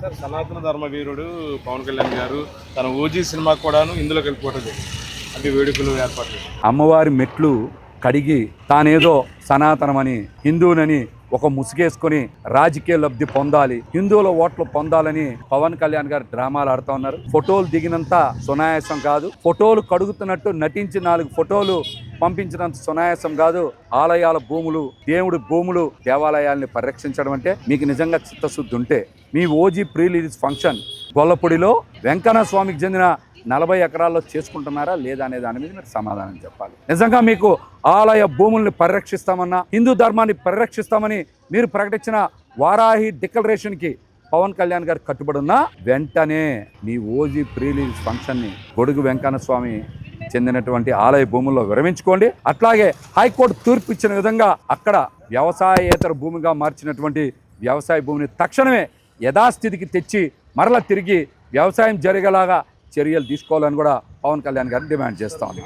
Sir సనాతన ధర్మవీరుడు పవన్ కళ్యాణ్ గారు తన ఓజీ సినిమా కూడాను ఇందులో కలిపి అంటే వేడుకలు ఏర్పాట్లు అమ్మవారి మెట్లు కడిగి తానేదో సనాతనమని హిందువునని ఒక ముసుగేసుకొని రాజకీయ లబ్ధి పొందాలి, హిందువుల ఓట్లు పొందాలని పవన్ కళ్యాణ్ గారు డ్రామాలు ఆడుతూ ఉన్నారు. ఫోటోలు దిగినంత సునాయాసం కాదు, ఫోటోలు కడుగుతున్నట్టు నటించి 4 ఫోటోలు పంపించినంత సునాయాసం కాదు. ఆలయాల భూములు, దేవుడి భూములు, దేవాలయాల్ని పరిరక్షించడం అంటే మీకు నిజంగా చిత్తశుద్ధి ఉంటే మీ ఓజీ ప్రీ రిలీజ్ ఫంక్షన్ గొల్లపూడిలో వెంకన్న స్వామికి చెందిన 40 ఎకరాల్లో చేసుకుంటున్నారా లేదా అనే దాని మీద మీరు సమాధానం చెప్పాలి. నిజంగా మీకు ఆలయ భూముల్ని పరిరక్షిస్తామన్నా, హిందూ ధర్మాన్ని పరిరక్షిస్తామని మీరు ప్రకటించిన వారాహి డిక్లరేషన్కి పవన్ కళ్యాణ్ గారు కట్టుబడి ఉన్నా వెంటనే మీ ఓజీ ప్రీ రిలీజ్ ఫంక్షన్ని గొడుగు వెంకన్న స్వామి చెందినటువంటి ఆలయ భూముల్లో విరమించుకోండి. అట్లాగే హైకోర్టు తీర్పు ఇచ్చిన విధంగా అక్కడ వ్యవసాయేతర భూమిగా మార్చినటువంటి వ్యవసాయ భూమిని తక్షణమే యథాస్థితికి తెచ్చి మరలా తిరిగి వ్యవసాయం జరిగేలాగా చర్యలు తీసుకోవాలని కూడా పవన్ కళ్యాణ్ గారిని డిమాండ్ చేస్తాం.